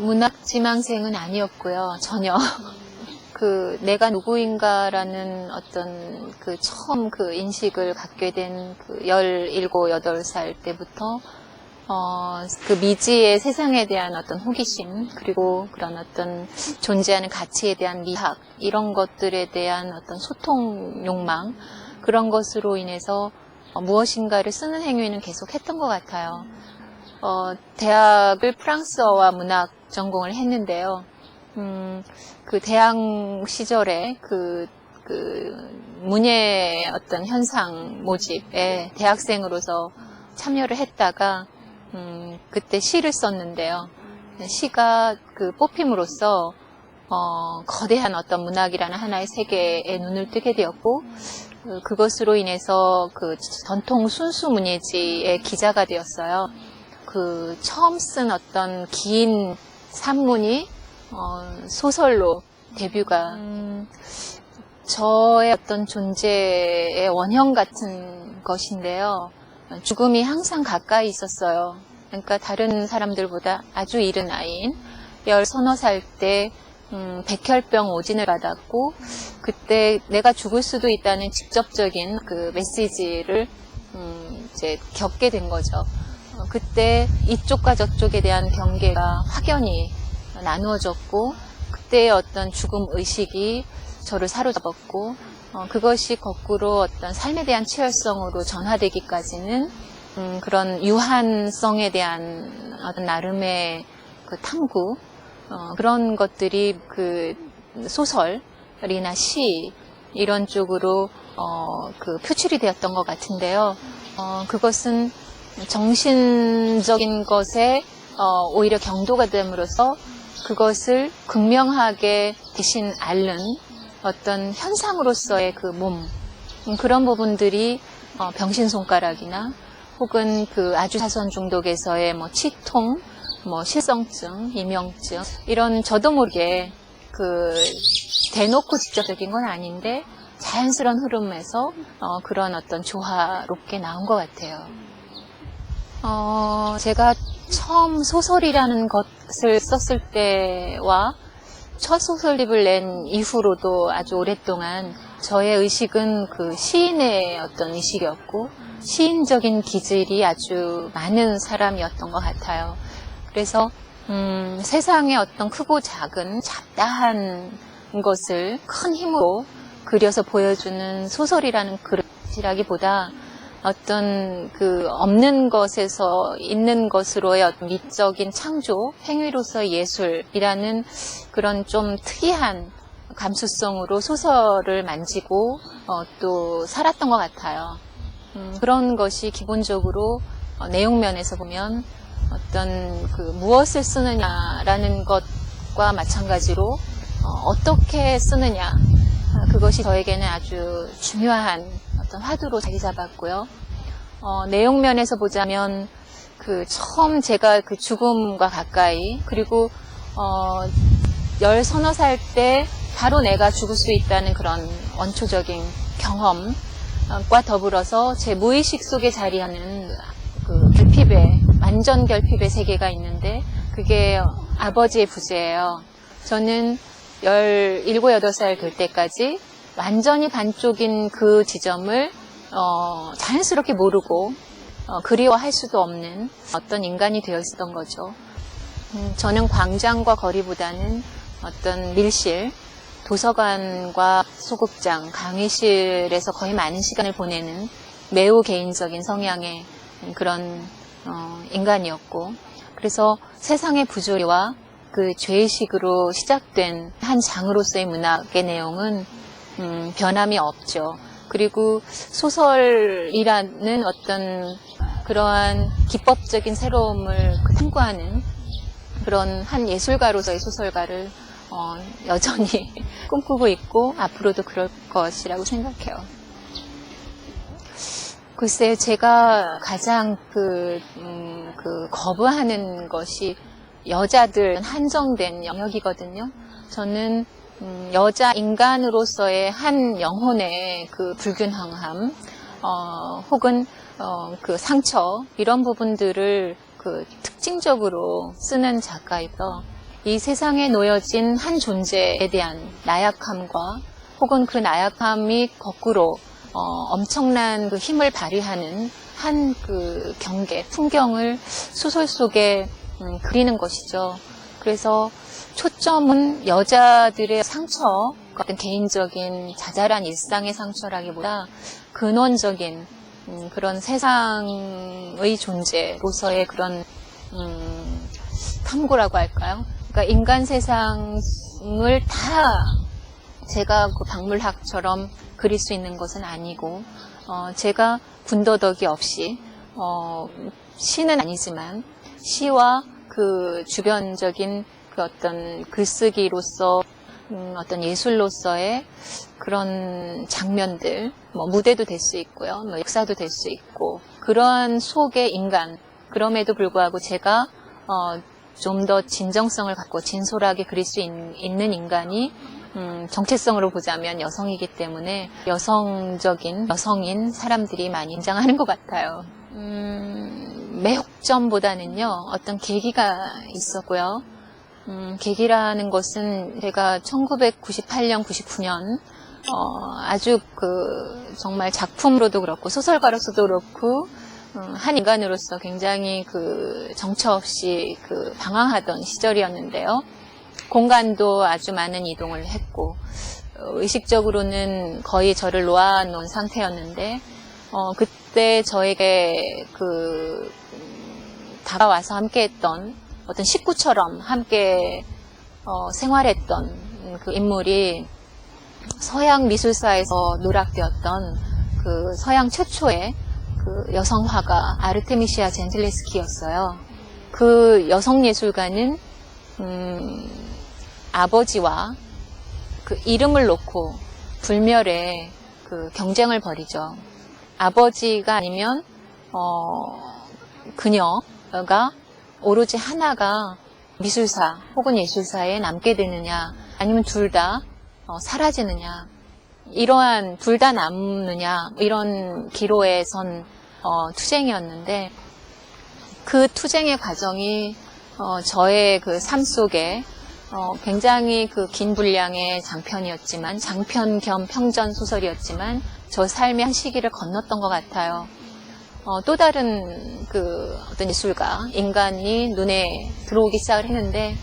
문학 지망생은 아니었고요. 전혀. 내가 누구인가라는 어떤 처음 인식을 갖게 된 17, 18살 때부터 미지의 세상에 대한 어떤 호기심, 그리고 그런 어떤 존재하는 가치에 대한 미학, 이런 것들에 대한 어떤 소통 욕망, 그런 것으로 인해서 무엇인가를 쓰는 행위는 계속 했던 것 같아요. 대학을 프랑스어와 문학 전공을 했는데요. 대학 시절에 문예 어떤 현상 모집에 대학생으로서 참여를 했다가, 그때 시를 썼는데요. 시가 뽑힘으로써, 거대한 어떤 문학이라는 하나의 세계에 눈을 뜨게 되었고, 그것으로 인해서 전통 순수 문예지의 기자가 되었어요. 처음 쓴 어떤 긴 산문이 소설로 데뷔가 저의 어떤 존재의 원형 같은 것인데요. 죽음이 항상 가까이 있었어요. 그러니까 다른 사람들보다 아주 이른 나이인 10서너 살 때 백혈병 오진을 받았고, 그때 내가 죽을 수도 있다는 직접적인 메시지를 이제 겪게 된 거죠. 그때 이쪽과 저쪽에 대한 경계가 확연히 나누어졌고, 그때의 어떤 죽음 의식이 저를 사로잡았고, 그것이 거꾸로 어떤 삶에 대한 치열성으로 전화되기까지는 그런 유한성에 대한 어떤 나름의 탐구, 그런 것들이 소설이나 시 이런 쪽으로 표출이 되었던 것 같은데요. 그것은 정신적인 것에 오히려 경도가 됨으로써 그것을 극명하게 대신 앓는 어떤 현상으로서의 몸, 그런 부분들이 병신손가락이나 혹은 아주사선 중독에서의 치통, 실성증, 이명증, 이런 저도 모르게 대놓고 직접적인 건 아닌데 자연스러운 흐름에서 그런 어떤 조화롭게 나온 것 같아요. 제가 처음 소설이라는 것을 썼을 때와 첫 소설집을 낸 이후로도 아주 오랫동안 저의 의식은 시인의 어떤 의식이었고, 시인적인 기질이 아주 많은 사람이었던 것 같아요. 그래서 세상의 어떤 크고 작은 잡다한 것을 큰 힘으로 그려서 보여주는 소설이라는 그릇이라기보다 어떤 없는 것에서 있는 것으로의 어떤 미적인 창조, 행위로서의 예술이라는 그런 좀 특이한 감수성으로 소설을 만지고 또 살았던 것 같아요. 그런 것이 기본적으로 내용면에서 보면 어떤 무엇을 쓰느냐라는 것과 마찬가지로 어떻게 쓰느냐, 그것이 저에게는 아주 중요한 어떤 화두로 자리 잡았고요. 내용면에서 보자면 처음 제가 죽음과 가까이, 그리고 10서너 살 때 바로 내가 죽을 수 있다는 그런 원초적인 경험과 더불어서 제 무의식 속에 자리하는 결핍의, 완전 결핍의 세계가 있는데, 그게 아버지의 부재예요. 저는 17, 18살 될 때까지 완전히 반쪽인 그 지점을 자연스럽게 모르고 그리워할 수도 없는 어떤 인간이 되어 있었던 거죠. 저는 광장과 거리보다는 어떤 밀실, 도서관과 소극장, 강의실에서 거의 많은 시간을 보내는 매우 개인적인 성향의 그런 인간이었고, 그래서 세상의 부조리와 죄의식으로 시작된 한 장으로서의 문학의 내용은 변함이 없죠. 그리고 소설이라는 어떤 그러한 기법적인 새로움을 탐구하는 그런 한 예술가로서의 소설가를 여전히 꿈꾸고 있고 앞으로도 그럴 것이라고 생각해요. 글쎄, 제가 가장 거부하는 것이 여자들 한정된 영역이거든요. 저는 여자 인간으로서의 한 영혼의 불균형함, 혹은 상처, 이런 부분들을 특징적으로 쓰는 작가이죠. 이 세상에 놓여진 한 존재에 대한 나약함과 혹은 그 나약함이 거꾸로 엄청난 그 힘을 발휘하는 한 그 경계, 풍경을 소설 속에 그리는 것이죠. 그래서 초점은 여자들의 상처, 어떤 개인적인 자잘한 일상의 상처라기보다 근원적인 그런 세상의 존재로서의 그런 탐구라고 할까요? 그러니까 인간 세상을 다 제가 그 박물학처럼 그릴 수 있는 것은 아니고 제가 군더더기 없이 시는 아니지만 시와 그 주변적인 그 어떤 글쓰기로서 어떤 예술로서의 그런 장면들, 뭐 무대도 될 수 있고요, 뭐 역사도 될 수 있고 그러한 속의 인간, 그럼에도 불구하고 제가 좀 더 진정성을 갖고 진솔하게 그릴 수 있는 인간이 정체성으로 보자면 여성이기 때문에 여성적인 여성인 사람들이 많이 인정하는 것 같아요. 매혹점보다는요, 어떤 계기가 있었고요. 계기라는 것은 제가 1998년, 99년 아주 그 정말 작품으로도 그렇고 소설가로서도 그렇고 한 인간으로서 굉장히 그 정처 없이 그 방황하던 시절이었는데요. 공간도 아주 많은 이동을 했고 의식적으로는 거의 저를 놓아놓은 상태였는데 그때 저에게 그 다가와서 함께했던 어떤 식구처럼 함께 생활했던 그 인물이 서양 미술사에서 누락되었던 그 서양 최초의 그 여성 화가 아르테미시아 젠틀레스키였어요. 그 여성 예술가는 아버지와 그 이름을 놓고 불멸의 그 경쟁을 벌이죠. 아버지가 아니면 그녀가 오로지 하나가 미술사 혹은 예술사에 남게 되느냐, 아니면 둘 다 사라지느냐, 이러한 둘 다 남느냐, 이런 기로에 선 투쟁이었는데 그 투쟁의 과정이 저의 그 삶 속에 굉장히 그 긴 분량의 장편이었지만, 장편 겸 평전 소설이었지만 저 삶의 한 시기를 건넜던 것 같아요. 또 다른 그 어떤 예술가, 인간이 눈에 들어오기 시작을 했는데,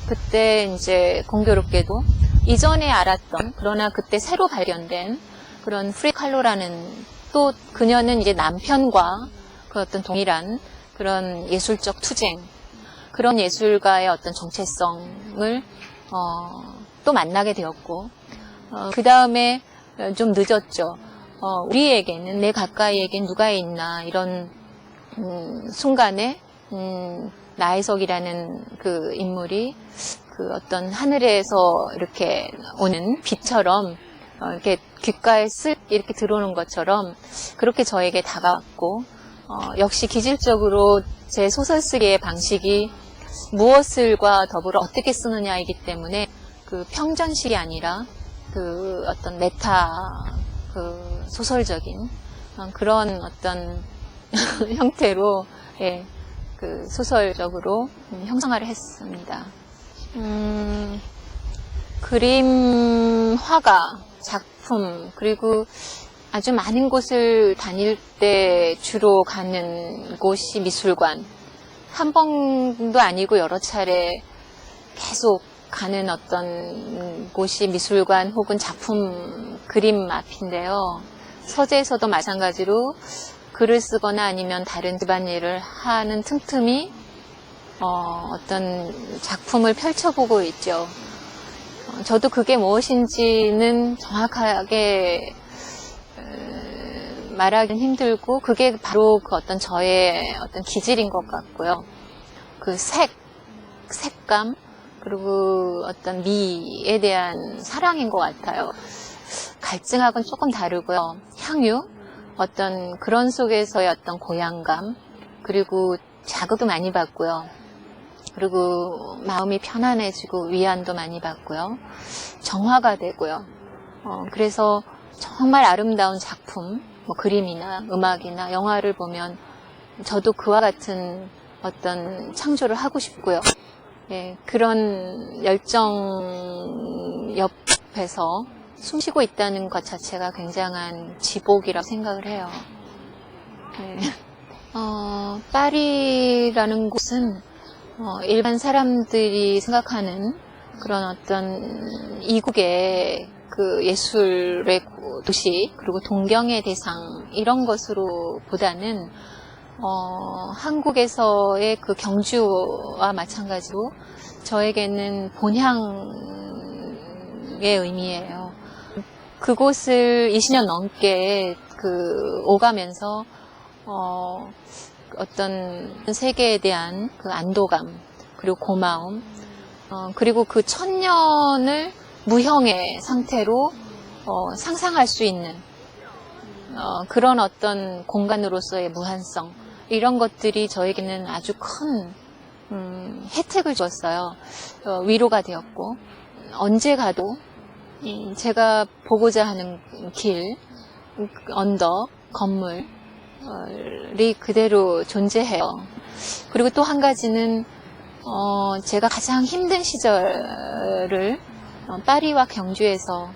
그때 이제 공교롭게도 이전에 알았던, 그러나 그때 새로 발견된 그런 프리다 칼로라는, 또 그녀는 이제 남편과 그 어떤 동일한 그런 예술적 투쟁, 그런 예술가의 어떤 정체성을 또 만나게 되었고, 그 다음에 좀 늦었죠. 우리에게는, 내 가까이에겐 누가 있나, 이런 순간에 나혜석이라는 그 인물이 그 어떤 하늘에서 이렇게 오는 빛처럼 이렇게 귓가에 쓱 이렇게 들어오는 것처럼 그렇게 저에게 다가왔고, 역시 기질적으로 제 소설 쓰기의 방식이 무엇을과 더불어 어떻게 쓰느냐이기 때문에 그 평전식이 아니라 그 어떤 메타 그 소설적인 그런 어떤 형태로, 예, 그 소설적으로 형상화를 했습니다. 그림, 화가, 작품, 그리고 아주 많은 곳을 다닐 때 주로 가는 곳이 미술관. 한 번도 아니고 여러 차례 계속 가는 어떤 곳이 미술관 혹은 작품, 그림 앞인데요. 서재에서도 마찬가지로 글을 쓰거나 아니면 다른 집안일을 하는 틈틈이 어떤 작품을 펼쳐보고 있죠. 저도 그게 무엇인지는 정확하게 말하기는 힘들고, 그게 바로 그 어떤 저의 어떤 기질인 것 같고요. 그 색감, 그리고 어떤 미에 대한 사랑인 것 같아요. 갈증하고는 조금 다르고요. 향유, 어떤 그런 속에서의 어떤 고향감, 그리고 자극도 많이 받고요. 그리고 마음이 편안해지고 위안도 많이 받고요. 정화가 되고요. 그래서 정말 아름다운 작품, 뭐 그림이나 음악이나 영화를 보면 저도 그와 같은 어떤 창조를 하고 싶고요. 예, 그런 열정 옆에서 숨쉬고 있다는 것 자체가 굉장한 지복이라고 생각을 해요. 예. 파리라는 곳은 일반 사람들이 생각하는 그런 어떤 이국의 그 예술의 도시 그리고 동경의 대상 이런 것으로 보다는 한국에서의 그 경주와 마찬가지로 저에게는 본향의 의미예요. 그곳을 20년 넘게 오가면서 어떤 세계에 대한 그 안도감 그리고 고마움 그리고 그 천년을 무형의 상태로 상상할 수 있는 그런 어떤 공간으로서의 무한성 이런 것들이 저에게는 아주 큰 혜택을 줬어요. 위로가 되었고 언제 가도 제가 보고자 하는 길, 언덕, 건물이 그대로 존재해요. 그리고 또 한 가지는 제가 가장 힘든 시절을 파리와 경주에서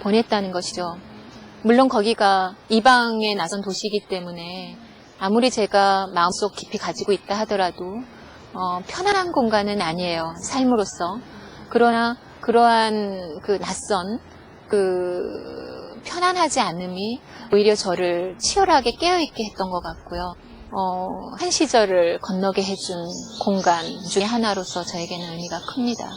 보냈다는 것이죠. 물론 거기가 이방에 나선 도시이기 때문에 아무리 제가 마음속 깊이 가지고 있다 하더라도 편안한 공간은 아니에요. 삶으로서. 그러나 그러한 그 낯선 그 편안하지 않음이 오히려 저를 치열하게 깨어있게 했던 것 같고요. 한 시절을 건너게 해준 공간 중에 하나로서 저에게는 의미가 큽니다.